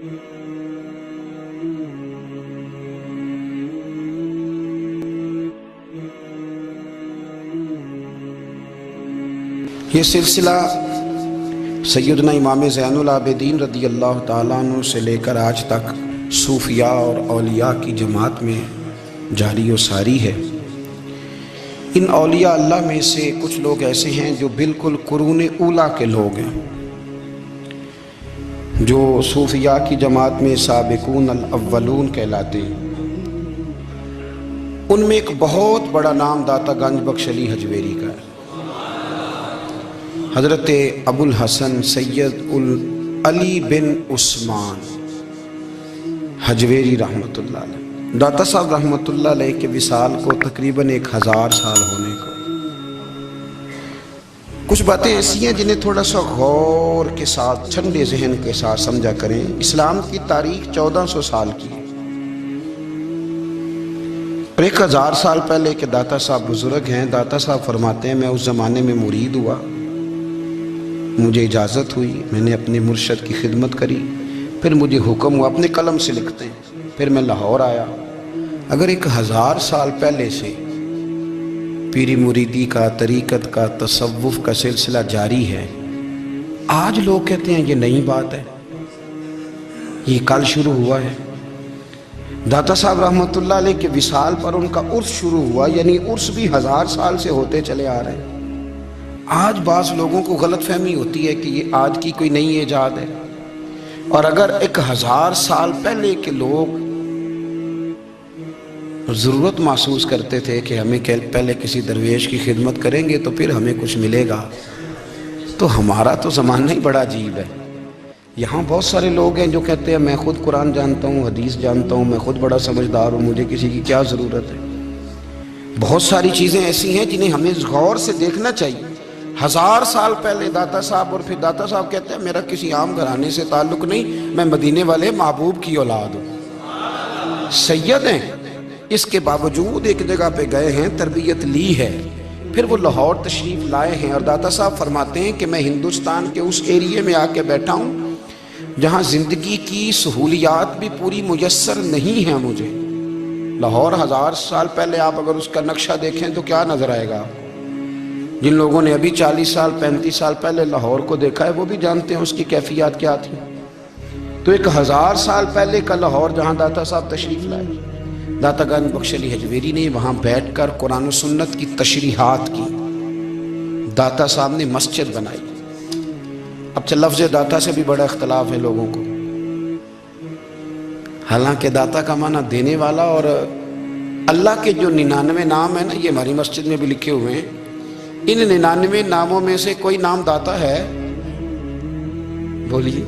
یہ سلسلہ سیدنا امام زین العابدین رضی اللہ تعالیٰ عنہ سے لے کر آج تک صوفیاء اور اولیاء کی جماعت میں جاری و ساری ہے۔ ان اولیاء اللہ میں سے کچھ لوگ ایسے ہیں جو بالکل قرون اولیٰ کے لوگ ہیں، جو صوفیاء کی جماعت میں سابقون الاولون کہلاتے ہیں۔ ان میں ایک بہت بڑا نام داتا گنج بخش علی حجویری کا ہے۔ حضرت ابو الحسن سید علی بن عثمان حجویری رحمۃ اللہ علیہ، داتا صاحب رحمۃ اللہ علیہ کے وصال کو تقریباً 1000 سال ہونے کو۔ کچھ باتیں ایسی ہیں جنہیں تھوڑا سا غور کے ساتھ ٹھنڈے ذہن کے ساتھ سمجھا کریں۔ اسلام کی تاریخ 1400 سال کی ہے، اور 1000 سال پہلے کے داتا صاحب بزرگ ہیں۔ داتا صاحب فرماتے ہیں میں اس زمانے میں مرید ہوا، مجھے اجازت ہوئی، میں نے اپنے مرشد کی خدمت کری، پھر مجھے حکم ہوا، اپنے قلم سے لکھتے ہیں، پھر میں لاہور آیا۔ اگر 1000 سال پہلے سے پیری مریدی کا، طریقت کا، تصوف کا سلسلہ جاری ہے، آج لوگ کہتے ہیں یہ نئی بات ہے، یہ کل شروع ہوا ہے۔ داتا صاحب رحمۃ اللہ علیہ کے وصال پر ان کا عرس شروع ہوا، یعنی عرس بھی 1000 سال سے ہوتے چلے آ رہے ہیں۔ آج بعض لوگوں کو غلط فہمی ہوتی ہے کہ یہ آج کی کوئی نئی ایجاد ہے، اور اگر 1000 سال پہلے کے لوگ ضرورت محسوس کرتے تھے کہ ہمیں پہلے کسی درویش کی خدمت کریں گے تو پھر ہمیں کچھ ملے گا، تو ہمارا تو زمانہ ہی بڑا عجیب ہے۔ یہاں بہت سارے لوگ ہیں جو کہتے ہیں میں خود قرآن جانتا ہوں، حدیث جانتا ہوں، میں خود بڑا سمجھدار ہوں، مجھے کسی کی کیا ضرورت ہے۔ بہت ساری چیزیں ایسی ہیں جنہیں ہمیں غور سے دیکھنا چاہیے۔ 1000 سال پہلے داتا صاحب، اور پھر داتا صاحب کہتے ہیں میرا کسی عام گھرانے سے تعلق نہیں، میں مدینے والے محبوب کی اولاد ہوں، سید ہیں۔ اس کے باوجود ایک جگہ پہ گئے ہیں، تربیت لی ہے، پھر وہ لاہور تشریف لائے ہیں، اور داتا صاحب فرماتے ہیں کہ میں ہندوستان کے اس ایریے میں آ کے بیٹھا ہوں جہاں زندگی کی سہولیات بھی پوری میسر نہیں ہیں مجھے۔ لاہور 1000 سال پہلے آپ اگر اس کا نقشہ دیکھیں تو کیا نظر آئے گا؟ جن لوگوں نے ابھی 40 سال 35 سال پہلے لاہور کو دیکھا ہے وہ بھی جانتے ہیں اس کی کیفیات کیا تھی۔ تو 1000 سال پہلے کا لاہور جہاں داتا صاحب تشریف لائے، داتا گنج بخش علی حجویری نے وہاں بیٹھ کر قرآن و سنت کی تشریحات کی۔ داتا صاحب نے مسجد بنائی۔ اب لفظ داتا سے بھی بڑا اختلاف ہے لوگوں کو، حالانکہ داتا کا معنی دینے والا، اور اللہ کے جو 99 نام ہیں نا، یہ ہماری مسجد میں بھی لکھے ہوئے ہیں، ان 99 ناموں میں سے کوئی نام داتا ہے؟ بولیے۔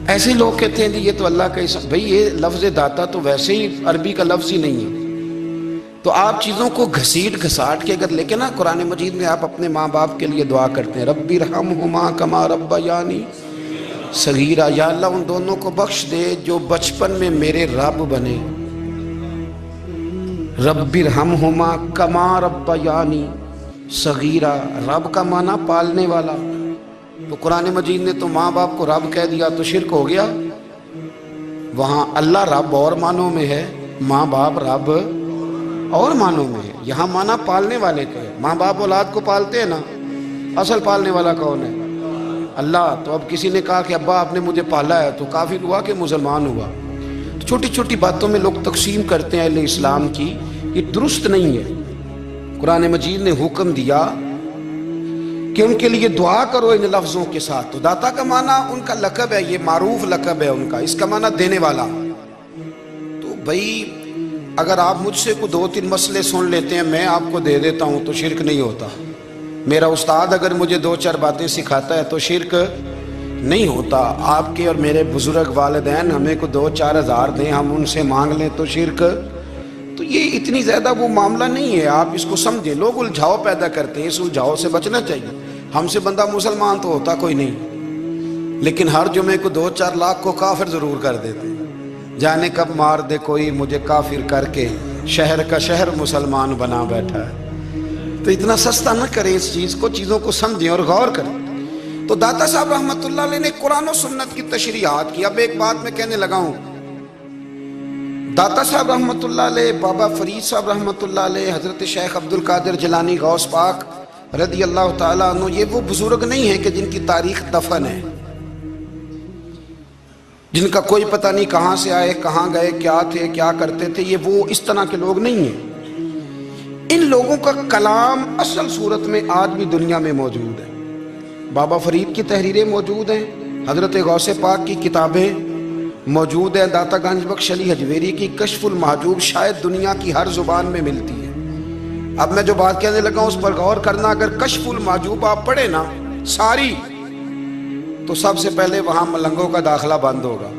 ایسے لوگ کہتے ہیں جی یہ تو اللہ کا اسم، بھئی یہ لفظ داتا تو ویسے ہی عربی کا لفظ ہی نہیں ہے۔ تو آپ چیزوں کو گھسیٹ گھساٹ کے اگر لے کے نا، قرآن مجید میں آپ اپنے ماں باپ کے لیے دعا کرتے ہیں ربی ارحمہما کما ربیانی صغیرا، یا اللہ ان دونوں کو بخش دے جو بچپن میں میرے رب بنے۔ ربی ارحمہما کما ربیانی صغیرہ، رب کا معنی پالنے والا، تو قرآن مجید نے تو ماں باپ کو رب کہہ دیا تو شرک ہو گیا۔ وہاں اللہ رب اور معنوں میں ہے، ماں باپ رب اور معنوں میں ہے۔ یہاں معنی پالنے والے کا ہے، ماں باپ اولاد کو پالتے ہیں نا، اصل پالنے والا کون ہے؟ اللہ۔ تو اب کسی نے کہا کہ ابا آپ نے مجھے پالا ہے، تو کافر ہوا کہ مسلمان ہوا؟ چھوٹی چھوٹی باتوں میں لوگ تقسیم کرتے ہیں اہل اسلام کی، یہ درست نہیں ہے۔ قرآن مجید نے حکم دیا کہ ان کے لیے دعا کرو ان لفظوں کے ساتھ۔ تو داتا کا معنی ان کا لقب ہے، یہ معروف لقب ہے ان کا، اس کا معنی دینے والا۔ تو بھئی اگر آپ مجھ سے کوئی 2-3 مسئلے سن لیتے ہیں، میں آپ کو دے دیتا ہوں تو شرک نہیں ہوتا۔ میرا استاد اگر مجھے 2-4 باتیں سکھاتا ہے تو شرک نہیں ہوتا۔ آپ کے اور میرے بزرگ والدین ہمیں کو 2-4 ہزار دیں، ہم ان سے مانگ لیں تو شرک، تو یہ اتنی زیادہ وہ معاملہ نہیں ہے۔ آپ اس کو سمجھیں، لوگ الجھاؤ پیدا کرتے ہیں، اس الجھاؤ سے بچنا چاہیے۔ ہم سے بندہ مسلمان تو ہوتا کوئی نہیں، لیکن ہر جمعے کو 2-4 لاکھ کو کافر ضرور کر دیتے ہیں۔ جانے کب مار دے کوئی مجھے کافر کر کے، شہر کا شہر مسلمان بنا بیٹھا ہے۔ تو اتنا سستا نہ کریں اس چیز کو، چیزوں کو سمجھیں اور غور کریں۔ تو داتا صاحب رحمت اللہ علیہ نے قرآن و سنت کی تشریحات کی. اب ایک بات میں کہنے لگا ہوں، داتا صاحب رحمت اللہ علیہ، بابا فرید صاحب رحمت اللہ علیہ، حضرت شیخ عبد القادر جیلانی غوث پاک رضی اللہ تعالیٰ عنہ، یہ وہ بزرگ نہیں ہیں کہ جن کی تاریخ دفن ہے، جن کا کوئی پتہ نہیں کہاں سے آئے، کہاں گئے، کیا تھے، کیا کرتے تھے. یہ وہ اس طرح کے لوگ نہیں ہیں. ان لوگوں کا کلام اصل صورت میں آج بھی دنیا میں موجود ہے. بابا فرید کی تحریریں موجود ہیں، حضرت غوث پاک کی کتابیں موجود ہیں، داتا گنج بخش علی حجویری کی کشف المحجوب شاید دنیا کی ہر زبان میں ملتی ہے. اب میں جو بات کہنے لگا اس پر غور کرنا. اگر کشف المحجوب آپ پڑھیں نا ساری، تو سب سے پہلے وہاں ملنگوں کا داخلہ بند ہوگا.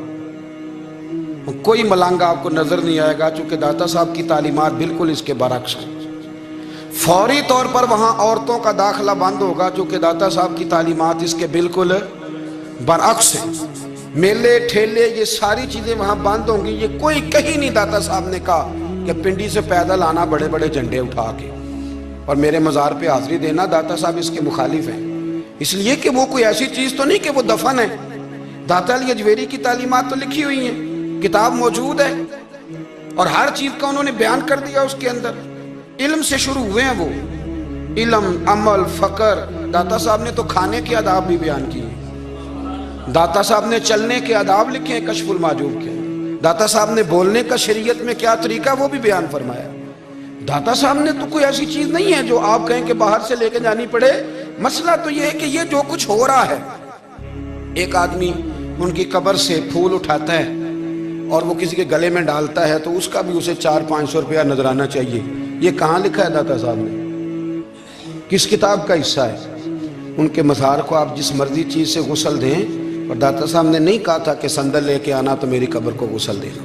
کوئی ملنگ آپ کو نظر نہیں آئے گا، چونکہ داتا صاحب کی تعلیمات بالکل اس کے برعکس ہیں. فوری طور پر وہاں عورتوں کا داخلہ بند ہوگا، چونکہ داتا صاحب کی تعلیمات اس کے بالکل برعکس ہیں. میلے ٹھیلے یہ ساری چیزیں وہاں بند ہوں گی. یہ کوئی کہیں نہیں داتا صاحب نے کہا کہ پنڈی سے پیدل آنا بڑے بڑے جھنڈے اٹھا کے اور میرے مزار پہ حاضری دینا. داتا صاحب اس کے مخالف ہیں، اس لیے کہ وہ کوئی ایسی چیز تو نہیں کہ وہ دفن ہے. داتا علی حجویری کی تعلیمات تو لکھی ہوئی ہیں، کتاب موجود ہے، اور ہر چیز کا انہوں نے بیان کر دیا. اس کے اندر علم سے شروع ہوئے ہیں وہ، علم، عمل، فقر. داتا صاحب نے تو کھانے کے آداب بھی بیان کیے. داتا صاحب نے چلنے کے آداب لکھے ہیں کشف المحجوب کے. داتا صاحب نے بولنے کا شریعت میں کیا طریقہ وہ بھی بیان فرمایا. داتا صاحب نے تو کوئی ایسی چیز نہیں ہے جو آپ کہیں کہ باہر سے لے کے جانی پڑے. مسئلہ تو یہ ہے کہ یہ جو کچھ ہو رہا ہے، ایک آدمی ان کی قبر سے پھول اٹھاتا ہے اور وہ کسی کے گلے میں ڈالتا ہے تو اس کا بھی اسے 400-500 روپیہ نظرانہ چاہیے. یہ کہاں لکھا ہے داتا صاحب نے؟ کس کتاب کا حصہ ہے؟ ان کے مزار کو آپ جس مرضی چیز سے غسل دیں، اور داتا صاحب نے نہیں کہا تھا کہ سندل لے کے آنا تو میری قبر کو غسل دینا.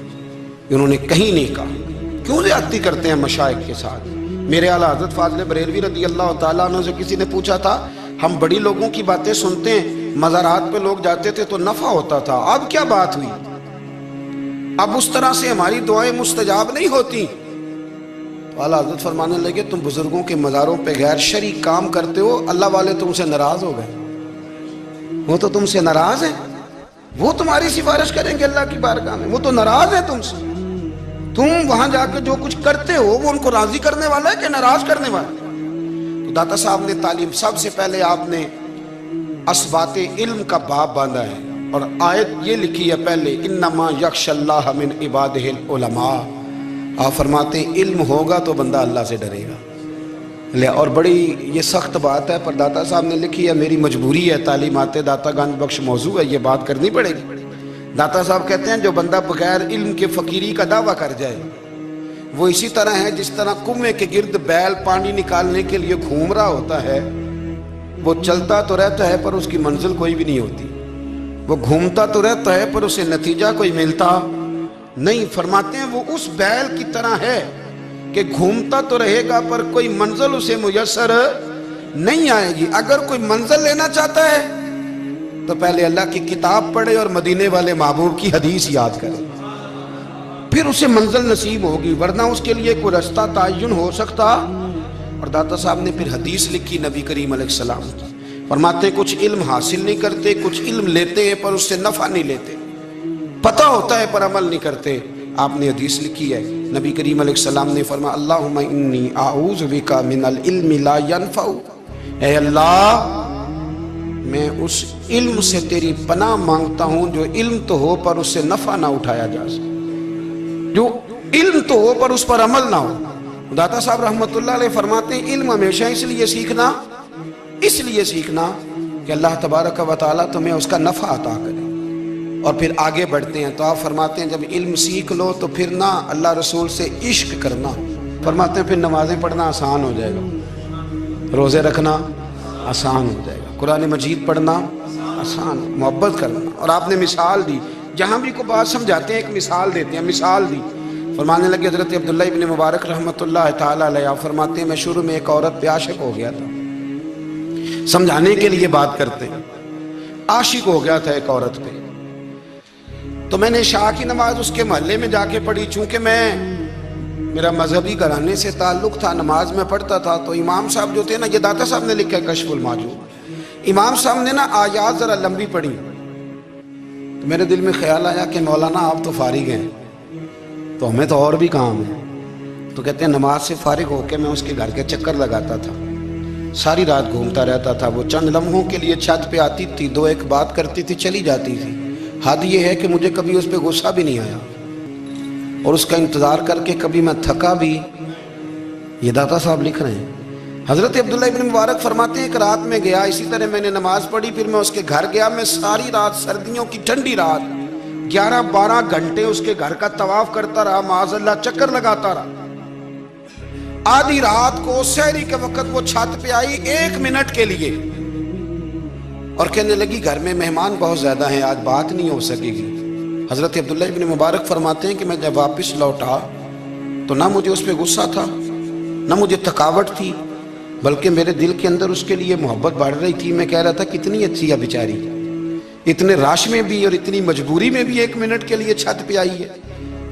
انہوں نے کہیں نہیں کہا. کیوں زیادتی کرتے ہیں مشائخ کے ساتھ؟ میرے اعلیٰ حضرت فاضل بریلوی رضی اللہ تعالیٰ عنہ سے کسی نے پوچھا تھا، ہم بڑی لوگوں کی باتیں سنتے ہیں، مزارات پہ لوگ جاتے تھے تو نفع ہوتا تھا، اب کیا بات ہوئی؟ اب اس طرح سے ہماری دعائیں مستجاب نہیں ہوتی. تو اعلیٰ حضرت فرمانے لگے، تم بزرگوں کے مزاروں پہ غیر شرعی کام کرتے ہو، اللہ والے تم سے ناراض ہو گئے. وہ تو تم سے ناراض ہیں، وہ تمہاری سفارش کریں گے اللہ کی بارگاہ میں، وہ تو ناراض ہیں تم سے. تم وہاں جا کے جو کچھ کرتے ہو وہ ان کو راضی کرنے والا ہے کہ ناراض کرنے والا ہے؟ تو داتا صاحب نے تعلیم، سب سے پہلے آپ نے اسبات علم کا باب باندھا ہے، اور آیت یہ لکھی ہے پہلے، انما یخشی اللہ من عبادہ العلماء. آپ فرماتے ہیں علم ہوگا تو بندہ اللہ سے ڈرے گا. اور بڑی یہ سخت بات ہے، پر داتا صاحب نے لکھی ہے، میری مجبوری ہے، تعلیمات داتا گنج بخش موضوع ہے، یہ بات کرنی پڑے گی. داتا صاحب کہتے ہیں جو بندہ بغیر علم کے فقیری کا دعویٰ کر جائے وہ اسی طرح ہے جس طرح کنویں کے گرد بیل پانی نکالنے کے لیے گھوم رہا ہوتا ہے. وہ چلتا تو رہتا ہے پر اس کی منزل کوئی بھی نہیں ہوتی، وہ گھومتا تو رہتا ہے پر اسے نتیجہ کوئی ملتا نہیں. فرماتے ہیں وہ اس بیل کی طرح ہے کہ گھومتا تو رہے گا پر کوئی منزل اسے میسر نہیں آئے گی. اگر کوئی منزل لینا چاہتا ہے تو پہلے اللہ کی کتاب پڑھے اور مدینے والے محبوب کی حدیث یاد کرے، پھر اسے منزل نصیب ہوگی، ورنہ اس کے لیے کوئی رستہ تعین ہو سکتا. اور داتا صاحب نے پھر حدیث لکھی نبی کریم علیہ السلام کی. فرماتے ہیں کچھ علم حاصل نہیں کرتے، کچھ علم لیتے ہیں پر اس سے نفع نہیں لیتے، پتہ ہوتا ہے پر عمل نہیں کرتے. آپ نے حدیث لکھی ہے، نبی کریم علیہ السلام نے فرمایا، اللہم انی اعوذ بک من العلم لا ینفع. اے اللہ، میں اس علم سے تیری پناہ مانگتا ہوں جو علم تو ہو پر اس سے نفع نہ اٹھایا جا سکے، جو علم تو ہو پر اس پر عمل نہ ہو. داتا صاحب رحمت اللہ علیہ فرماتے ہیں علم ہمیشہ اس لیے سیکھنا کہ اللہ تبارک و تعالیٰ تمہیں اس کا نفع عطا کرے. اور پھر آگے بڑھتے ہیں تو آپ فرماتے ہیں جب علم سیکھ لو تو پھر نہ اللہ رسول سے عشق کرنا. فرماتے ہیں پھر نمازیں پڑھنا آسان ہو جائے گا، روزے رکھنا آسان ہو جائے گا، قرآن مجید پڑھنا آسان، محبت کرنا. اور آپ نے مثال دی، جہاں بھی کو بات سمجھاتے ہیں ایک مثال دیتے ہیں. مثال دی، فرمانے لگے حضرت عبداللہ ابن مبارک رحمۃ اللہ تعالیٰ علیہ فرماتے ہیں میں شروع میں ایک عورت پہ عاشق ہو گیا تھا. سمجھانے کے لیے بات کرتے ہیں، عاشق ہو گیا تھا ایک عورت پہ. تو میں نے عشاء کی نماز اس کے محلے میں جا کے پڑھی. چونکہ میرا مذہبی گھرانے سے تعلق تھا، نماز میں پڑھتا تھا، تو امام صاحب جو تھے نا، یہ داتا صاحب نے لکھا ہے کشف المحجوب، امام صاحب نے نا آیات ذرا لمبی پڑھی تو میرے دل میں خیال آیا کہ مولانا آپ تو فارغ ہیں تو ہمیں تو اور بھی کام ہے. تو کہتے ہیں نماز سے فارغ ہو کے میں اس کے گھر کے چکر لگاتا تھا, ساری رات گھومتا رہتا تھا. وہ چند لمحوں کے لیے چھت پہ آتی تھی, دو ایک بات کرتی تھی, چلی جاتی تھی. حد یہ ہے کہ مجھے کبھی اس پہ غصہ بھی نہیں آیا اور اس کا انتظار کر کے کبھی میں تھکا بھی. یہ داتا صاحب لکھ رہے ہیں. حضرت عبداللہ ابن مبارک فرماتے ہیں ایک رات میں گیا, اسی طرح میں نے نماز پڑھی, پھر میں اس کے گھر گیا. میں ساری رات, سردیوں کی ٹھنڈی رات, 11-12 گھنٹے اس کے گھر کا طواف کرتا رہا, معاذ اللہ چکر لگاتا رہا. آدھی رات کو سحری کے وقت وہ چھت پہ آئی 1 منٹ کے لیے اور کہنے لگی گھر میں مہمان بہت زیادہ ہیں, آج بات نہیں ہو سکے گی. حضرت عبداللہ ابن مبارک فرماتے ہیں کہ میں جب واپس لوٹا تو نہ مجھے اس پہ غصہ تھا, نہ مجھے تھکاوٹ تھی, بلکہ میرے دل کے اندر اس کے لیے محبت بڑھ رہی تھی. میں کہہ رہا تھا کتنی اچھی ہے بیچاری, اتنے رش میں بھی اور اتنی مجبوری میں بھی 1 منٹ کے لیے چھت پہ آئی ہے,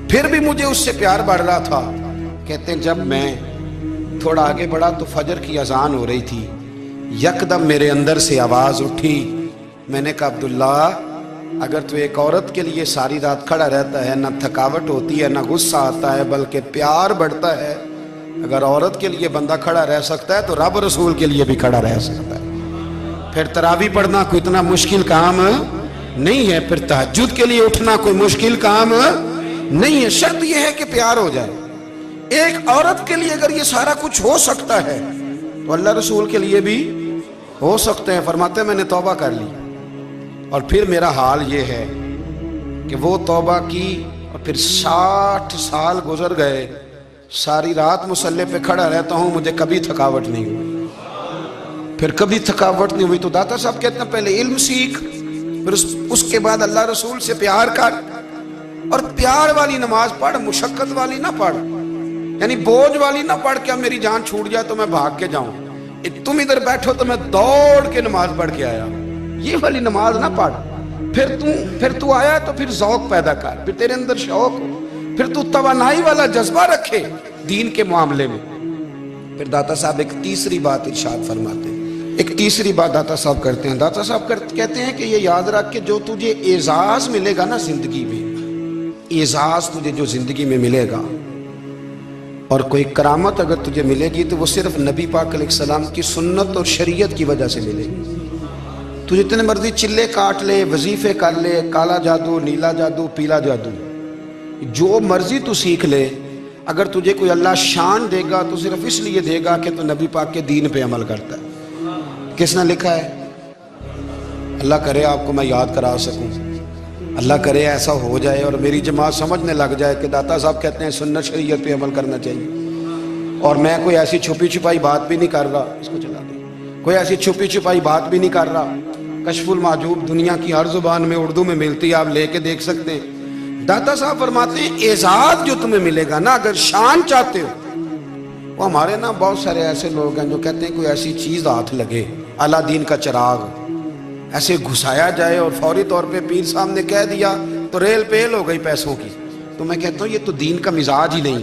پھر بھی مجھے اس سے پیار بڑھ رہا تھا. کہتے ہیں جب میں تھوڑا آگے بڑھا تو فجر کی اذان ہو رہی تھی, یکدم میرے اندر سے آواز اٹھی. میں نے کہا عبداللہ اگر تو ایک عورت کے لیے ساری رات کھڑا رہتا ہے, نہ تھکاوٹ ہوتی ہے, نہ غصہ آتا ہے, بلکہ پیار بڑھتا ہے, اگر عورت کے لیے بندہ کھڑا رہ سکتا ہے تو رب رسول کے لیے بھی کھڑا رہ سکتا ہے. پھر تراویح پڑھنا کوئی اتنا مشکل کام نہیں ہے, پھر تہجد کے لیے اٹھنا کوئی مشکل کام نہیں ہے. شرط یہ ہے کہ پیار ہو جائے. ایک عورت کے لیے اگر یہ سارا کچھ ہو سکتا ہے تو اللہ رسول کے لیے بھی ہو سکتے ہیں. فرماتے ہیں میں نے توبہ کر لی اور پھر میرا حال یہ ہے کہ وہ توبہ کی اور پھر 60 سال گزر گئے, ساری رات مصلی پہ کھڑا رہتا ہوں, مجھے کبھی تھکاوٹ نہیں ہوئی, پھر کبھی تھکاوٹ نہیں ہوئی. تو داتا صاحب کہتے ہیں پہلے علم سیکھ, پھر اس کے بعد اللہ رسول سے پیار کر, اور پیار والی نماز پڑھ, مشقت والی نہ پڑھ, یعنی بوجھ والی نہ پڑھ کہ اب میری جان چھوٹ جائے تو میں بھاگ کے جاؤں, تم ادھر بیٹھو تو میں دوڑ کے نماز پڑھ کے آیا, یہ والی نماز نہ پڑھ. پھر تو آیا تو پھر ذوق پیدا کر, پھر تیرے اندر شوق ہو, پھر تو توانائی والا جذبہ رکھے دین کے معاملے میں. پھر داتا صاحب ایک تیسری بات ارشاد فرماتے ہیں, ایک تیسری بات داتا صاحب کرتے ہیں. داتا صاحب کہتے ہیں کہ یہ یاد رکھ کہ جو تجھے اعزاز ملے گا نا زندگی میں, اعزاز تجھے جو زندگی میں ملے گا اور کوئی کرامت اگر تجھے ملے گی تو وہ صرف نبی پاک علیہ السلام کی سنت اور شریعت کی وجہ سے ملے گی. تو جتنے مرضی چلے کاٹ لے, وظیفے کر لے, کالا جادو, نیلا جادو, پیلا جادو, جو مرضی تو سیکھ لے, اگر تجھے کوئی اللہ شان دے گا تو صرف اس لیے دے گا کہ تو نبی پاک کے دین پہ عمل کرتا ہے. کس نے لکھا ہے؟ اللہ کرے آپ کو میں یاد کرا سکوں, اللہ کرے ایسا ہو جائے اور میری جماعت سمجھنے لگ جائے کہ داتا صاحب کہتے ہیں سنت شریعت پہ عمل کرنا چاہیے. اور میں کوئی ایسی چھپی چھپائی بات بھی نہیں کر رہا, اس کو چلا دیں, کوئی ایسی چھپی چھپائی بات بھی نہیں کر رہا. کشف المحجوب دنیا کی ہر زبان میں اردو میں ملتی ہے, آپ لے کے دیکھ سکتے ہیں. داتا صاحب فرماتے ہیں اعزاز جو تمہیں ملے گا نا, اگر شان چاہتے ہو, وہ ہمارے نا بہت سارے ایسے لوگ ہیں جو کہتے ہیں کوئی ایسی چیز ہاتھ لگے, اعلیٰ دین کا چراغ ایسے گھسایا جائے اور فوری طور پہ پیر صاحب نے کہہ دیا تو ریل پیل ہو گئی پیسوں کی. تو میں کہتا ہوں یہ تو دین کا مزاج ہی نہیں,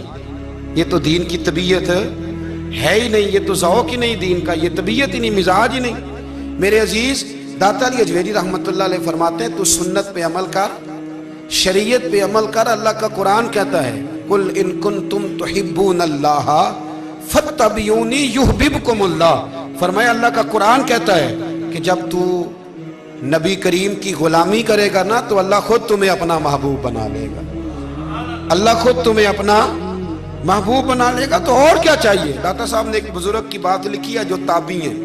یہ تو دین کی طبیعت ہے ہی نہیں, یہ تو ذوق ہی نہیں دین کا, یہ طبیعت ہی نہیں, مزاج ہی نہیں. میرے عزیز داتا علی اجویری رحمۃ اللہ علیہ فرماتے ہیں تو سنت پہ عمل کر, شریعت پہ عمل کر. اللہ کا قرآن کہتا ہے قل ان کنتم تحبون اللہ فاتبعونی یحببکم اللہ. فرمایا اللہ کا قرآن کہتا ہے کہ جب تو نبی کریم کی غلامی کرے گا نا تو اللہ خود تمہیں اپنا محبوب بنا لے گا, اللہ خود تمہیں اپنا محبوب بنا لے گا. تو اور کیا چاہیے؟ داتا صاحب نے ایک بزرگ کی بات لکھی ہے جو تابعی ہیں,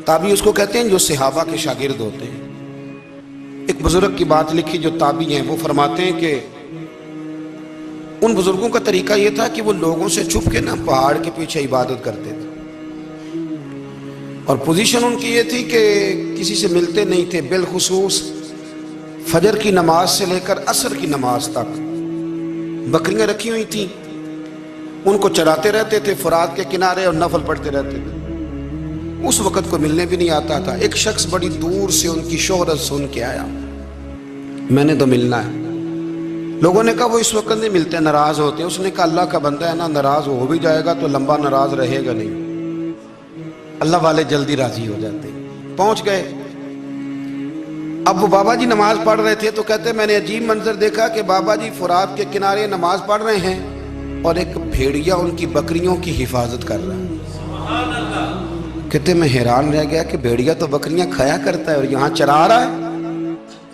تابعی اس کو کہتے ہیں جو صحابہ کے شاگرد ہوتے ہیں. ایک بزرگ کی بات لکھی جو تابعی ہیں, وہ فرماتے ہیں کہ ان بزرگوں کا طریقہ یہ تھا کہ وہ لوگوں سے چھپ کے نا پہاڑ کے پیچھے عبادت کرتے تھے, اور پوزیشن ان کی یہ تھی کہ کسی سے ملتے نہیں تھے, بالخصوص فجر کی نماز سے لے کر عصر کی نماز تک بکریاں رکھی ہوئی تھیں, ان کو چراتے رہتے تھے فرات کے کنارے اور نفل پڑھتے رہتے تھے. اس وقت کو ملنے بھی نہیں آتا تھا. ایک شخص بڑی دور سے ان کی شہرت سن کے آیا, میں نے تو ملنا ہے. لوگوں نے کہا وہ اس وقت نہیں ملتے, ناراض ہوتے. اس نے کہا اللہ کا بندہ ہے نا, ناراض ہو بھی جائے گا تو لمبا ناراض رہے گا نہیں. اللہ والے جلدی راضی ہو جاتے ہیں۔ پہنچ گئے، اب وہ بابا جی نماز پڑھ رہے تھے تو کہتے میں نے عجیب منظر دیکھا کہ بابا جی فرات کے کنارے نماز پڑھ رہے ہیں اور ایک بھیڑیا ان کی بکریوں کی حفاظت کر رہا ہے۔ کہتے میں حیران رہ گیا کہ بھیڑیا تو بکریاں کھایا کرتا ہے اور یہاں چرا رہا ہے۔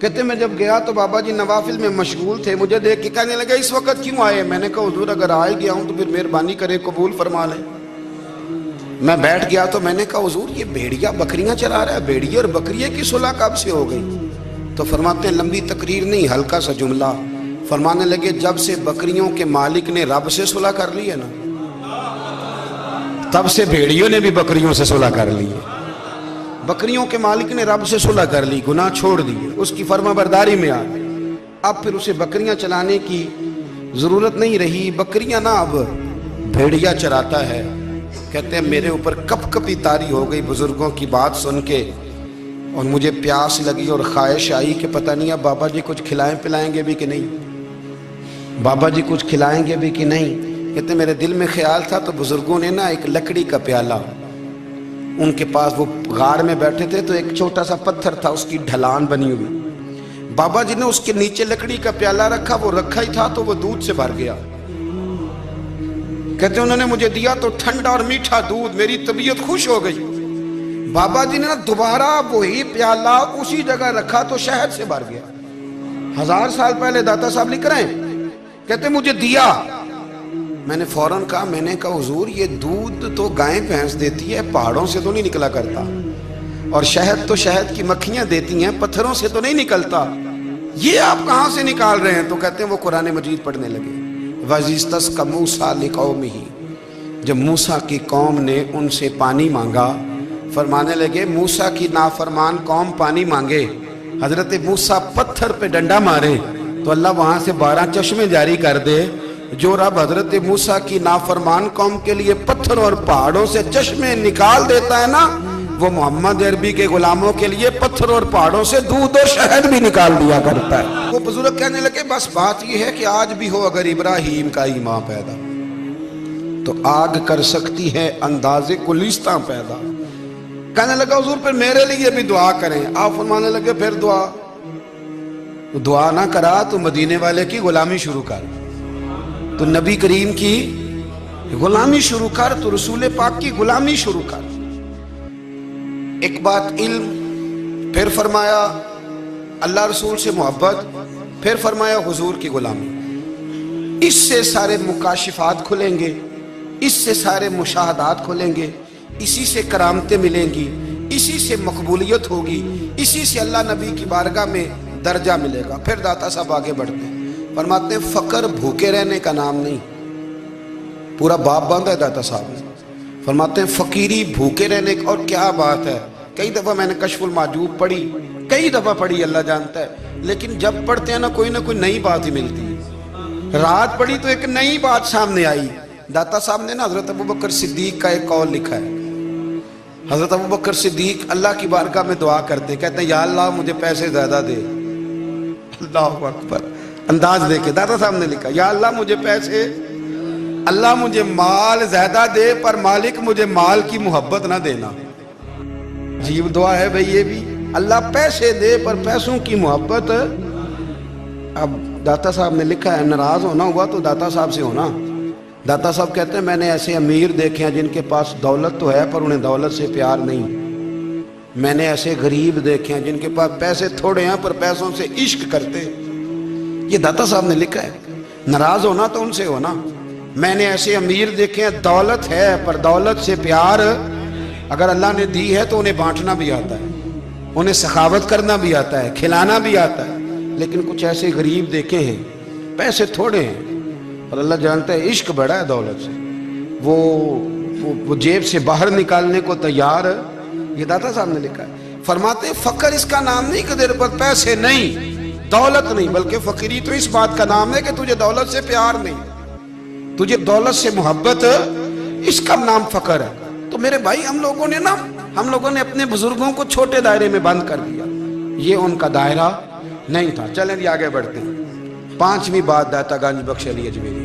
کہتے میں جب گیا تو بابا جی نوافل میں مشغول تھے، مجھے دیکھ کے کہنے لگا اس وقت کیوں آئے؟ میں نے کہا حضور اگر آئے گیا ہوں تو پھر مہربانی کرے قبول فرما لیں۔ میں بیٹھ گیا تو میں نے کہا حضور یہ بھیڑیا بکریاں چرا رہا ہے، بھیڑیا اور بکریے کی صلح کب سے ہو گئی؟ تو فرماتے ہیں لمبی تقریر نہیں، ہلکا سا جملہ، فرمانے لگے جب سے بکریوں کے مالک نے رب سے صلح کر لی ہے نا، تب سے بھیڑیوں نے بھی بکریوں سے صلح کر لی ہے۔ بکریوں کے مالک نے رب سے صلح کر لی، گناہ چھوڑ دیے، اس کی فرما برداری میں آ گئے، اب پھر اسے بکریاں چلانے کی ضرورت نہیں رہی، بکریاں نہ اب بھیڑیا چراتا ہے۔ کہتے ہیں میرے اوپر کپ کپی طاری ہو گئی بزرگوں کی بات سن کے، اور مجھے پیاس لگی اور خواہش آئی کہ پتہ نہیں اب بابا جی کچھ کھلائیں پلائیں گے بھی کہ نہیں، بابا جی کچھ کھلائیں گے بھی کہ نہیں۔ کہتے میرے دل میں خیال تھا تو بزرگوں نے نا ایک لکڑی کا پیالہ، ان کے پاس وہ غار میں بیٹھے تھے تو ایک چھوٹا سا پتھر تھا، اس کی ڈھلان بنی ہوئی، بابا جی نے اس کے نیچے لکڑی کا پیالہ رکھا، وہ رکھا ہی تھا تو وہ دودھ سے بھر گیا۔ کہتے انہوں نے مجھے دیا تو ٹھنڈا اور میٹھا دودھ، میری طبیعت خوش ہو گئی۔ بابا جی نے دوبارہ وہی پیالہ اسی جگہ رکھا تو شہد سے بھر گیا۔ 1000 سال پہلے داتا صاحب لکھ رہے ہیں، کہتے مجھے دیا، میں نے فوراً کہا، میں نے کہا حضور یہ دودھ تو گائیں بھینس دیتی ہے، پہاڑوں سے تو نہیں نکلا کرتا، اور شہد تو شہد کی مکھیاں دیتی ہیں، پتھروں سے تو نہیں نکلتا، یہ آپ کہاں سے نکال رہے ہیں؟ تو کہتے ہیں وہ قرآن مجید پڑھنے لگے۔ وَإِذِ اسْتَسْقَى مُوسَىٰ لِقَوْمِهِ، جب موسیٰ کی قوم نے ان سے پانی مانگا، فرمانے لگے موسیٰ کی نافرمان قوم پانی مانگے، حضرت موسیٰ پتھر پہ ڈنڈا مارے تو اللہ وہاں سے 12 چشمے جاری کر دے۔ جو رب حضرت موسیٰ کی نافرمان قوم کے لیے پتھر اور پہاڑوں سے چشمے نکال دیتا ہے نا، وہ محمد عربی کے غلاموں کے لیے پتھر اور پہاڑوں سے دودھ اور شہد بھی نکال دیا کرتا ہے۔ وہ بزرگ کہنے لگے بس بات یہ ہے کہ آج بھی ہو اگر ابراہیم کا ایمان پیدا تو آگ کر سکتی ہے انداز گلستاں پیدا۔ کہنے لگا حضور پھر میرے لیے بھی دعا کریں۔ آپ فرمانے لگے پھر دعا نہ کرا تو مدینے والے کی غلامی شروع کر، تو نبی کریم کی غلامی شروع کر، تو رسول پاک کی غلامی شروع کر۔ ایک بات علم، پھر فرمایا اللہ رسول سے محبت، پھر فرمایا حضور کی غلامی۔ اس سے سارے مکاشفات کھلیں گے، اس سے سارے مشاہدات کھلیں گے، اسی سے کرامتیں ملیں گی، اسی سے مقبولیت ہوگی، اسی سے اللہ نبی کی بارگاہ میں درجہ ملے گا۔ پھر داتا صاحب آگے بڑھتے ہیں، فرماتے ہیں فقر بھوکے رہنے کا نام نہیں، پورا باب باندھا ہے داتا صاحب نے۔ فرماتے ہیں فقیری بھوکے رہنے کا، اور کیا بات ہے، کئی دفعہ میں نے کشف المحجوب پڑھی، کئی دفعہ پڑھی، اللہ جانتا ہے، لیکن جب پڑھتے ہیں نا کوئی نئی بات ہی ملتی ہے۔ رات پڑھی تو ایک نئی بات سامنے آئی۔ داتا صاحب نے نا حضرت ابوبکر صدیق کا ایک قول لکھا ہے۔ حضرت ابوبکر صدیق اللہ کی بارگاہ میں دعا کرتے، کہتے ہیں یا اللہ مجھے پیسے زیادہ دے۔ اللہ اکبر، انداز دیکھے داتا صاحب نے لکھا یا اللہ مجھے پیسے، اللہ مجھے مال زیادہ دے پر مالک مجھے مال کی محبت نہ دینا۔ عجیب دعا ہے بھئی یہ بھی، اللہ پیسے دے پر پیسوں کی محبت۔ اب داتا صاحب نے لکھا ہے ناراض ہونا ہوا تو داتا صاحب سے ہونا۔ داتا صاحب کہتے ہیں میں نے ایسے امیر دیکھے ہیں جن کے پاس دولت تو ہے پر انہیں دولت سے پیار نہیں، میں نے ایسے غریب دیکھے ہیں جن کے پاس پیسے تھوڑے ہیں پر پیسوں سے عشق کرتے۔ یہ داتا صاحب نے لکھا ہے، ناراض ہونا تو ان سے ہونا۔ میں نے ایسے امیر دیکھے ہیں دولت ہے پر دولت سے پیار، اگر اللہ نے دی ہے تو انہیں بانٹنا بھی آتا ہے، انہیں سخاوت کرنا بھی آتا ہے، کھلانا بھی آتا ہے، لیکن کچھ ایسے غریب دیکھے ہیں پیسے تھوڑے ہیں اور اللہ جانتا ہے عشق بڑا ہے دولت سے، وہ جیب سے باہر نکالنے کو تیار۔ یہ داتا صاحب نے لکھا ہے۔ فرماتے ہیں فقر اس کا نام نہیں کہ تیرے پر پیسے نہیں، دولت نہیں، بلکہ فقیری تو اس بات کا نام ہے کہ تجھے دولت سے پیار نہیں، تجھے دولت سے محبت، اس کا نام فقر ہے۔ تو میرے بھائی ہم لوگوں نے اپنے بزرگوں کو چھوٹے دائرے میں بند کر دیا، یہ ان کا دائرہ نہیں تھا۔ چلیں جی آگے بڑھتے ہیں۔ 5ویں بات داتا گنج بخش علی اجمیری،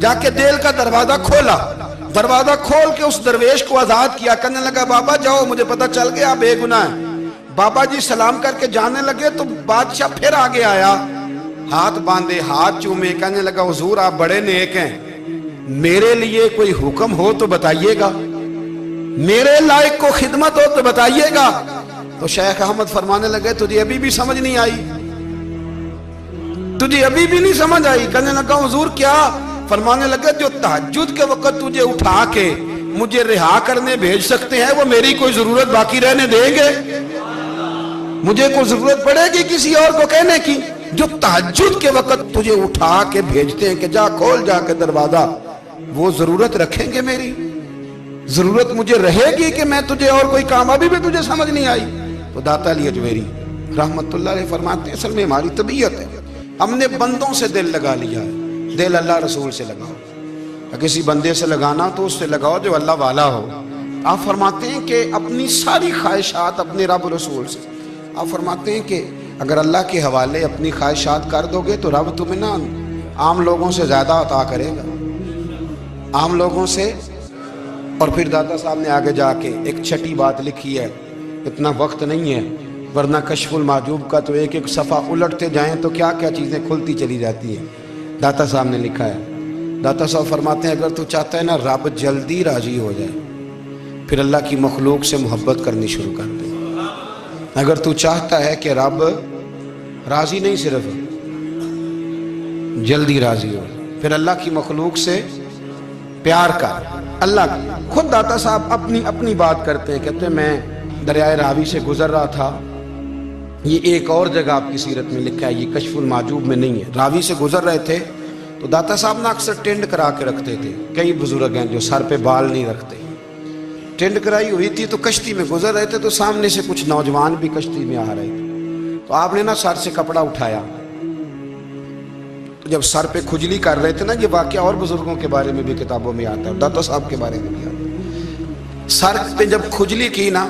جا کے دیل کا دروازہ کھولا، دروازہ کھول کے اس درویش کو آزاد کیا، کہنے لگا بابا جاؤ، مجھے پتا چل گیا بے گناہ ہے۔ بابا جی سلام کر کے جانے لگے تو بادشاہ پھر آگے آیا، ہاتھ باندھے، ہاتھ چومے، کہنے لگا حضور آپ بڑے نیک ہیں، میرے لیے کوئی حکم ہو تو بتائیے گا، میرے لائق کو خدمت ہو تو بتائیے گا۔ تو شیخ احمد فرمانے لگے تجھے ابھی بھی سمجھ نہیں آئی، تجھے ابھی بھی نہیں سمجھ آئی؟ کہنے لگا حضور کیا؟ فرمانے لگے جو تہجد کے وقت تجھے اٹھا کے مجھے رہا کرنے بھیج سکتے ہیں وہ میری کوئی ضرورت باقی رہنے دیں گے؟ مجھے کوئی ضرورت پڑے گی کسی اور کو کہنے کی؟ جو تہجد کے وقت تجھے اٹھا کے بھیجتے ہیں کہ جا کھول جا کے دروازہ، وہ ضرورت رکھیں گے میری؟ ضرورت مجھے رہے گی کہ میں تجھے اور کوئی کام؟ ابھی بھی تجھے سمجھ نہیں آئی؟ تو داتا علی اجمیری رحمت اللہ علیہ فرماتے ہیں اصل میں ہماری طبیعت ہے، ہم نے بندوں سے دل لگا لیا ہے، دل اللہ رسول سے لگاؤ، کسی بندے سے لگانا تو اس سے لگاؤ جو اللہ والا ہو۔ آپ فرماتے ہیں کہ اپنی ساری خواہشات اپنے رب رسول سے، آپ فرماتے ہیں کہ اگر اللہ کے حوالے اپنی خواہشات کر دو گے تو رب تمہیں نہ عام لوگوں سے زیادہ عطا کرے گا، عام لوگوں سے۔ اور پھر داتا صاحب نے آگے جا کے ایک چھٹی بات لکھی ہے، اتنا وقت نہیں ہے ورنہ کشف المحجوب کا تو ایک ایک صفحہ الٹتے جائیں تو کیا کیا چیزیں کھلتی چلی جاتی ہیں۔ داتا صاحب نے لکھا ہے، داتا صاحب فرماتے ہیں اگر تو چاہتا ہے نا رب جلدی راضی ہو جائے پھر اللہ کی مخلوق سے محبت کرنی شروع کر دے۔ اگر تو چاہتا ہے کہ رب راضی نہیں صرف جلدی راضی ہو پھر اللہ کی مخلوق سے پیار کر۔ اللہ خود داتا صاحب اپنی بات کرتے ہیں، کہتے ہیں میں دریائے راوی سے گزر رہا تھا، یہ ایک اور جگہ آپ کی سیرت میں لکھا ہے، یہ کشف المحجوب میں نہیں ہے، راوی سے گزر رہے تھے تو داتا صاحب نے اکثر ٹینڈ کرا کے رکھتے تھے، کئی بزرگ ہیں جو سر پہ بال نہیں رکھتے، ٹینڈ کرائی ہوئی تھی تو کشتی میں گزر رہے تھے تو سامنے سے کچھ نوجوان بھی کشتی میں آ رہے تھے، تو آپ نے نا سر سے کپڑا اٹھایا، تو جب سر پہ کھجلی کر رہے تھے نا، یہ واقعہ اور بزرگوں کے بارے میں بھی کتابوں میں آتا ہے، داتا صاحب کے بارے میں بھی آتا ہے، سر پہ جب کھجلی کی نا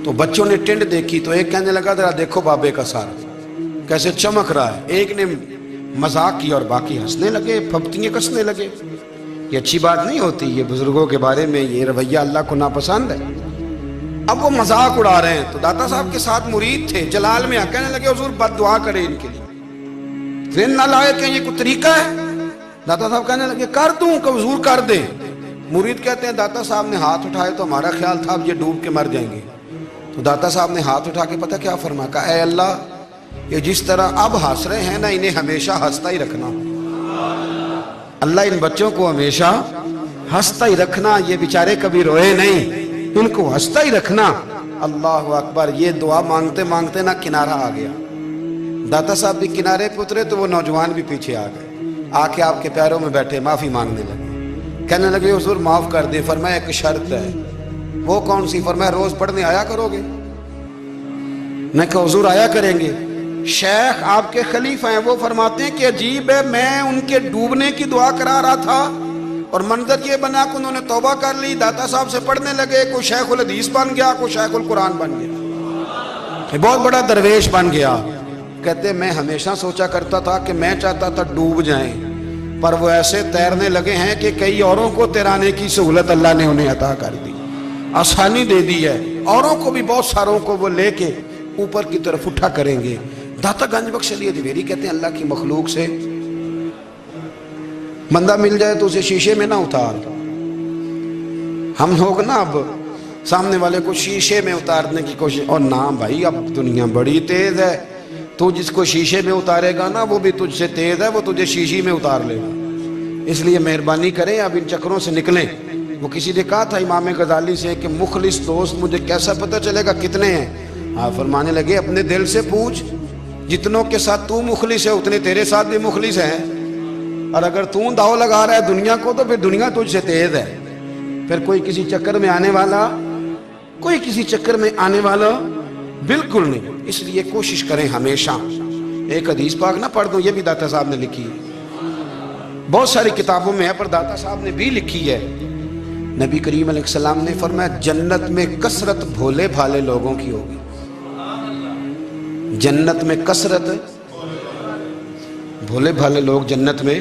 تو بچوں نے ٹینڈ دیکھی تو ایک کہنے لگا ذرا دیکھو بابے کا سر کیسے چمک رہا ہے، ایک نے مذاق کی اور باقی ہنسنے لگے، پھپتیاں کسنے لگے۔ یہ اچھی بات نہیں ہوتی، یہ بزرگوں کے بارے میں یہ رویہ اللہ کو ناپسند ہے۔ اب وہ مذاق اڑا رہے ہیں تو داتا صاحب کے ساتھ مرید تھے جلال میں، کہنے لگے حضور بد دعا کرے ان کے لیے، ذہن نہ لائے کہ یہ کوئی طریقہ ہے؟ داتا صاحب کہنے لگے کر دوں کہ حضور کر دیں۔ مرید کہتے ہیں داتا صاحب نے ہاتھ اٹھائے تو ہمارا خیال تھا اب یہ ڈوب کے مر جائیں گے، تو داتا صاحب نے ہاتھ اٹھا کے پتہ کیا فرمایا، کہا اے اللہ یہ جس طرح اب ہنس رہے ہیں نا انہیں ہمیشہ ہنستا ہی رکھنا، اللہ ان بچوں کو ہمیشہ ہنستا ہی رکھنا، یہ بیچارے کبھی روئے نہیں، ان کو ہنستا ہی رکھنا۔ اللہ اکبر، یہ دعا مانگتے مانگتے نا کنارہ آ گیا، داتا صاحب بھی کنارے پہ اترے تو وہ نوجوان بھی پیچھے آ گئے، آ کے آپ کے پیروں میں بیٹھے معافی مانگنے لگے، کہنے لگے حضور معاف کر دیں۔ فرمایا ایک شرط ہے، وہ کون سی؟ فرمایا روز پڑھنے آیا کرو گے؟ میں کہا حضور آیا کریں گے۔ شیخ آپ کے خلیفہ ہیں، وہ فرماتے ہیں کہ عجیب ہے، میں ان کے ڈوبنے کی دعا کرا رہا تھا اور منظر یہ بنا کہ انہوں نے توبہ کر لی، داتا صاحب سے پڑھنے لگے، کوئی شیخ الحدیث بن گیا، کوئی شیخ القرآن بن گیا، بہت بڑا درویش بن گیا۔ کہتے میں ہمیشہ سوچا کرتا تھا کہ میں چاہتا تھا ڈوب جائیں، پر وہ ایسے تیرنے لگے ہیں کہ کئی اوروں کو تیرانے کی سہولت اللہ نے انہیں عطا کر دی، آسانی دے دی ہے، اوروں کو بھی بہت ساروں کو وہ لے کے اوپر کی طرف اٹھا کریں گے۔ داتا گنج بخش علی اجمیری کہتے ہیں اللہ کی مخلوق سے بندہ مل جائے تو اسے شیشے میں نہ اتار۔ ہم لوگ نا اب سامنے والے کو شیشے میں اتارنے کی کوشش، اور نہ بھائی اب دنیا بڑی تیز ہے، تو جس کو شیشے میں اتارے گا نا وہ بھی تجھ سے تیز ہے، وہ تجھے شیشی میں اتار لے گا۔ اس لیے مہربانی کریں اب ان چکروں سے نکلیں۔ وہ کسی نے کہا تھا امام غزالی سے کہ مخلص دوست مجھے کیسا پتہ چلے گا کتنے ہیں؟ آپ فرمانے لگے اپنے دل سے پوچھ، جتنوں کے ساتھ تو مخلص ہے اتنے تیرے ساتھ بھی مخلص ہیں، اور اگر تو داؤ لگا رہا ہے دنیا کو تو پھر دنیا تجھ سے تیز ہے، پھر کوئی کسی چکر میں آنے والا بالکل نہیں۔ اس لیے کوشش کریں ہمیشہ، ایک حدیث پاک نہ پڑھ دوں، یہ بھی داتا صاحب نے لکھی ہے، بہت ساری کتابوں میں ہے پر داتا صاحب نے بھی لکھی ہے۔ نبی کریم علیہ السلام نے فرمایا جنت میں کثرت بھولے بھالے لوگوں کی ہوگی، جنت میں کثرت بھولے بھالے لوگ جنت میں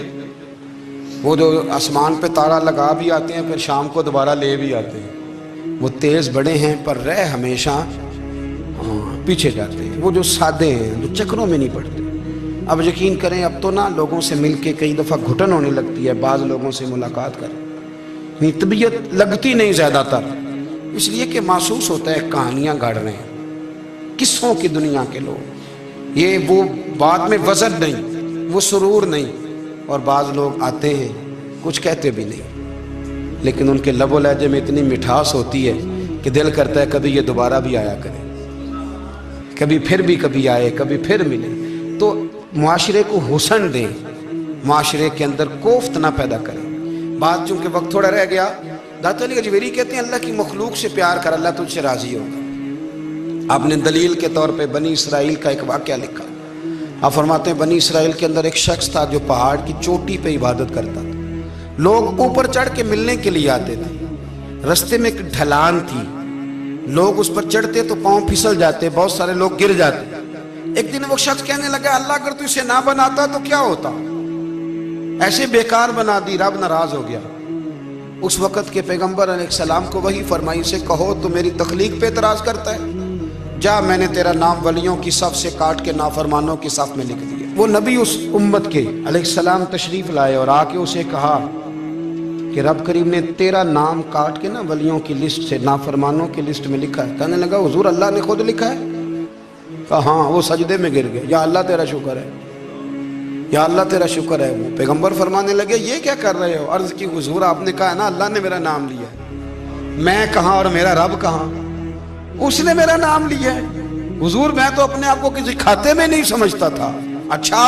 وہ جو آسمان پہ تارا لگا بھی آتے ہیں پھر شام کو دوبارہ لے بھی آتے ہیں، وہ تیز بڑے ہیں پر رہ ہمیشہ پیچھے جاتے ہیں، وہ جو سادے ہیں جو چکروں میں نہیں پڑتے۔ اب یقین کریں اب تو نا لوگوں سے مل کے کئی دفعہ گھٹن ہونے لگتی ہے، بعض لوگوں سے ملاقات کریں طبیعت لگتی نہیں زیادہ تر، اس لیے کہ محسوس ہوتا ہے کہانیاں گاڑ رہے ہیں، قصوں کی دنیا کے لوگ، یہ وہ بات میں وزن نہیں، وہ سرور نہیں، اور بعض لوگ آتے ہیں کچھ کہتے بھی نہیں، لیکن ان کے لب و لہجے میں اتنی مٹھاس ہوتی ہے کہ دل کرتا ہے کبھی یہ دوبارہ بھی آیا کرے، کبھی آئے، کبھی پھر ملے۔ تو معاشرے کو حسن دیں، معاشرے کے اندر کوفت نہ پیدا کریں۔ بات چونکہ وقت تھوڑا رہ گیا، داتا علی اجویری کہتے ہیں اللہ کی مخلوق سے پیار کر، اللہ تجھ سے راضی ہوگا۔ آپ نے دلیل کے طور پہ بنی اسرائیل کا ایک واقعہ لکھا۔ آپ فرماتے ہیں بنی اسرائیل کے اندر ایک شخص تھا جو پہاڑ کی چوٹی پہ عبادت کرتا تھا، لوگ اوپر چڑھ کے ملنے کے لیے آتے تھے، رستے میں ایک ڈھلان تھی، لوگ اس پر چڑھتے تو پاؤں پھسل جاتے، بہت سارے لوگ گر جاتے۔ ایک دن وہ شخص کہنے لگا اللہ اگر تو اسے نہ بناتا تو کیا ہوتا، ایسے بیکار بنا دی، رب ناراض ہو گیا۔ اس وقت کے پیغمبر علیہ السلام کو وہی فرمائی سے کہو تو میری تخلیق پہ اعتراض کرتا ہے، جا میں نے تیرا نام ولیوں کی صف سے کاٹ کے نافرمانوں کی صف میں لکھ دیا۔ وہ نبی اس امت کے علیہ السلام تشریف لائے اور آ کے اسے کہا کہ رب کریم نے تیرا نام کاٹ کے نا ولیوں کی لسٹ سے نافرمانوں کی لسٹ میں لکھا ہے۔ کہنے لگا حضور اللہ نے خود لکھا ہے؟ کہا ہاں۔ وہ سجدے میں گر گئے، یا اللہ تیرا شکر ہے، یا اللہ تیرا شکر ہے۔ وہ پیغمبر فرمانے لگے یہ کیا کر رہے ہو؟ عرض کی حضور آپ نے کہا ہے نا اللہ نے میرا نام لیا ہے، میں کہاں اور میرا رب کہاں؟ اس نے میرا نام لیا ہے حضور، میں تو اپنے آپ کو کسی کھاتے میں نہیں سمجھتا تھا۔ اچھا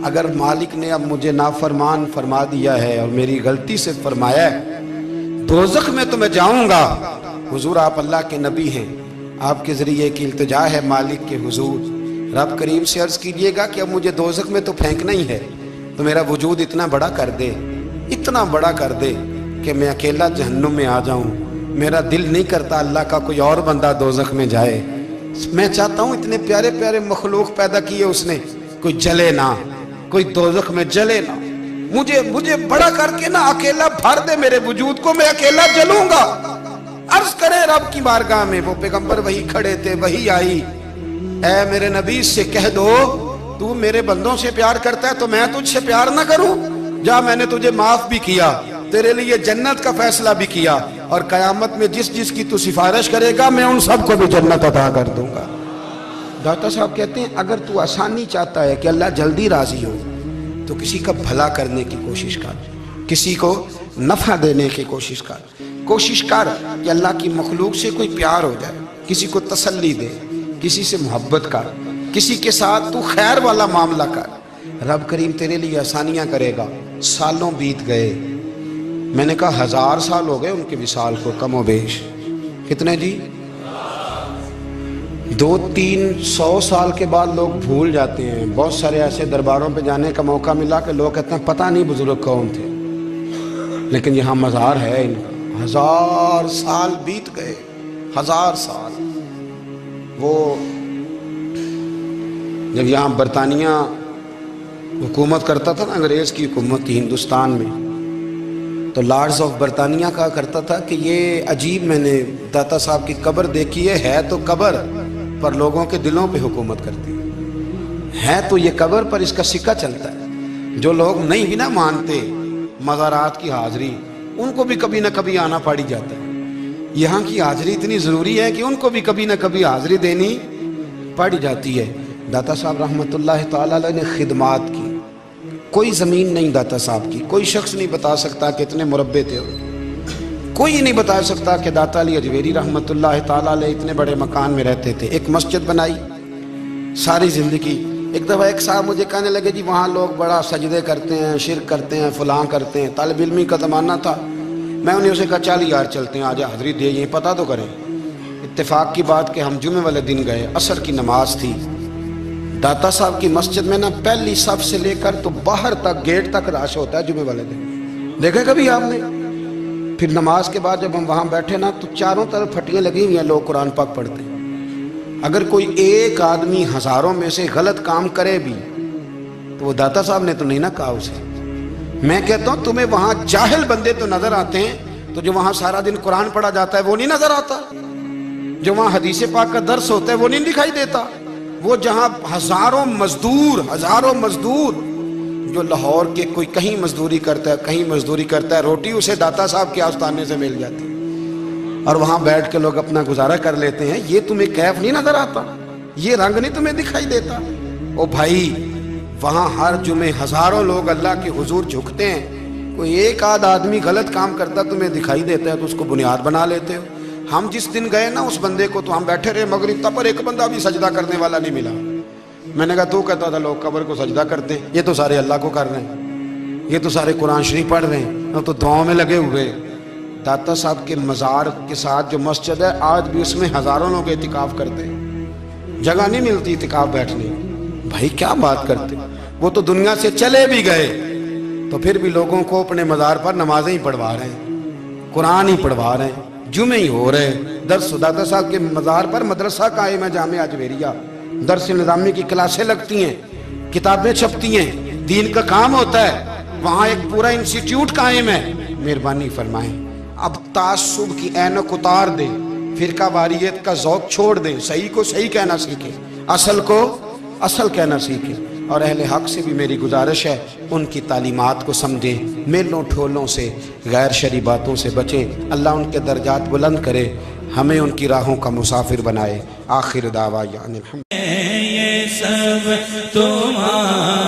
اگر مالک نے اب مجھے نافرمان فرما دیا ہے اور میری غلطی سے فرمایا ہے دوزخ میں تو میں جاؤں گا۔ حضور آپ اللہ کے نبی ہیں، آپ کے ذریعے کی التجا ہے مالک کے حضور، رب کریم سے عرض کیجئے گا کہ اب مجھے دوزخ میں تو پھینکنا ہی ہے، تو میرا وجود اتنا بڑا کر دے، اتنا بڑا کر دے کہ میں اکیلا جہنم میں آ جاؤں۔ میرا دل نہیں کرتا اللہ کا کوئی اور بندہ دوزخ میں جائے، میں چاہتا ہوں اتنے پیارے پیارے مخلوق پیدا کیے اس نے، کوئی جلے نہ، کوئی دوزخ میں جلے نہ، مجھے بڑا کر کے نہ اکیلا بھر دے میرے وجود کو، میں اکیلا جلوں گا۔ عرض کرے رب کی بارگاہ میں، وہ پیغمبر وہی کھڑے تھے، وہی آئی، اے میرے نبی سے کہہ دو تو میرے بندوں سے پیار کرتا ہے تو میں تجھ سے پیار نہ کروں؟ جا میں نے تجھے معاف بھی کیا، تیرے لیے جنت کا فیصلہ بھی کیا، اور قیامت میں جس جس کی تو سفارش کرے گا میں ان سب کو بھی جنت عطا کر دوں گا۔ داتا صاحب کہتے ہیں اگر تو آسانی چاہتا ہے کہ اللہ جلدی راضی ہو تو کسی کا بھلا کرنے کی کوشش کر، کسی کو نفع دینے کی کوشش کر کہ اللہ کی مخلوق سے کوئی پیار ہو جائے، کسی کو تسلی دے، کسی سے محبت کر، کسی کے ساتھ تو خیر والا معاملہ کر، رب کریم تیرے لیے آسانیاں کرے گا۔ سالوں بیت گئے، میں نے کہا 1000 سال ہو گئے ان کے وصال کو کم و بیش، کتنے جی؟ 200-300 سال کے بعد لوگ بھول جاتے ہیں۔ بہت سارے ایسے درباروں پہ جانے کا موقع ملا کہ لوگ کہتے ہیں پتہ نہیں بزرگ کون تھے، لیکن یہاں مزار ہے ان کا۔ 1000 سال بیت گئے، 1000 سال۔ وہ جب یہاں برطانیہ حکومت کرتا تھا نا، انگریز کی حکومت تھی ہندوستان میں، تو لارڈز آف برطانیہ کہا کرتا تھا کہ یہ عجیب، میں نے داتا صاحب کی قبر دیکھی ہے تو قبر پر لوگوں کے دلوں پہ حکومت کرتی ہے تو یہ قبر پر اس کا سکہ چلتا ہے۔ جو لوگ نہیں بھی نہ مانتے مزارات کی حاضری، ان کو بھی کبھی نہ کبھی آنا پڑ جاتا ہے۔ یہاں کی حاضری اتنی ضروری ہے کہ ان کو بھی کبھی نہ کبھی حاضری دینی پڑ جاتی ہے۔ داتا صاحب رحمۃ اللہ تعالیٰ علیہ نے خدمات کی، کوئی زمین نہیں داتا صاحب کی، کوئی شخص نہیں بتا سکتا کہ اتنے مربع تھے، کوئی نہیں بتا سکتا کہ داتا علی اجویری رحمۃ اللہ تعالیٰ علیہ اتنے بڑے مکان میں رہتے تھے۔ ایک مسجد بنائی ساری زندگی۔ ایک دفعہ ایک صاحب مجھے کہنے لگے جی وہاں لوگ بڑا سجدے کرتے ہیں، شرک کرتے ہیں، فلاں کرتے ہیں، طالب علمی کا زمانہ تھا۔ میں انہیں اسے کہا چل یار چلتے ہیں، آج حاضری دے، یہ پتہ تو کریں۔ اتفاق کی بات کہ ہم جمعے والے دن گئے، عصر کی نماز تھی، داتا صاحب کی مسجد میں نا پہلی صف سے لے کر تو باہر تک گیٹ تک رش ہوتا ہے جمعے والے دن، دیکھے کبھی آپ نے؟ پھر نماز کے بعد جب ہم وہاں بیٹھے نا تو چاروں طرف پھٹیاں لگی ہوئی ہیں، لوگ قرآن پاک پڑھتے ہیں۔ اگر کوئی ایک آدمی ہزاروں میں سے غلط کام کرے بھی تو وہ داتا صاحب نے تو نہیں نہ کہا اسے، میں کہتا ہوں تمہیں وہاں جاہل بندے تو نظر آتے ہیں، تو جو وہاں سارا دن قرآن پڑھا جاتا ہے وہ نہیں نظر آتا، جو وہاں حدیث پاک کا درس ہوتا ہے وہ نہیں دکھائی دیتا، وہ جہاں ہزاروں مزدور جو لاہور کے کوئی کہیں مزدوری کرتا ہے کہیں مزدوری کرتا ہے، روٹی اسے داتا صاحب کے آستانے سے مل جاتی ہے اور وہاں بیٹھ کے لوگ اپنا گزارا کر لیتے ہیں، یہ تمہیں کیف نہیں نظر آتا، یہ رنگ نہیں تمہیں دکھائی دیتا؟ او بھائی وہاں ہر جمعے ہزاروں لوگ اللہ کے حضور جھکتے ہیں، کوئی ایک آدھ آدمی غلط کام کرتا تمہیں دکھائی دیتا ہے تو اس کو بنیاد بنا لیتے ہو۔ ہم جس دن گئے نا اس بندے کو تو ہم بیٹھے رہے مغرب تک پر ایک بندہ بھی سجدہ کرنے والا نہیں ملا۔ میں نے کہا تو کہتا تھا لوگ قبر کو سجدہ کرتے ہیں، یہ تو سارے اللہ کو کر رہے ہیں، یہ تو سارے قرآن شریف پڑھ رہے ہیں اور تو دعاؤں میں لگے ہوئے۔ داتا صاحب کے مزار کے ساتھ جو مسجد ہے آج بھی اس میں ہزاروں لوگ اعتکاف کرتے ہیں، جگہ نہیں ملتی اعتکاف بیٹھنے۔ بھائی کیا بات کرتے، وہ تو دنیا سے چلے بھی گئے تو پھر بھی لوگوں کو اپنے مزار پر نمازیں ہی پڑھوا رہے ہیں، قرآن ہی پڑھوا رہے ہیں، جمعے ہی ہو رہے ہیں، درس داتا صاحب کے مزار پر مدرسہ قائم ہے جامعہ اجویریہ، درس نظامی کی کلاسیں لگتی ہیں، کتابیں چھپتی ہیں، دین کا کام ہوتا ہے، وہاں ایک پورا انسٹیٹیوٹ قائم ہے۔ مہربانی فرمائیں اب تعصب کی اینک اتار دیں، فرقہ واریت کا ذوق چھوڑ دیں، صحیح کو صحیح کہنا سیکھیں، اصل کو اصل کہنا سیکھیں، اور اہل حق سے بھی میری گزارش ہے ان کی تعلیمات کو سمجھیں، میلوں ٹھولوں سے غیر شرعی باتوں سے بچیں، اللہ ان کے درجات بلند کرے، ہمیں ان کی راہوں کا مسافر بنائے۔ آخر دعویٰ یعنی الحمد یہ سب تمہارا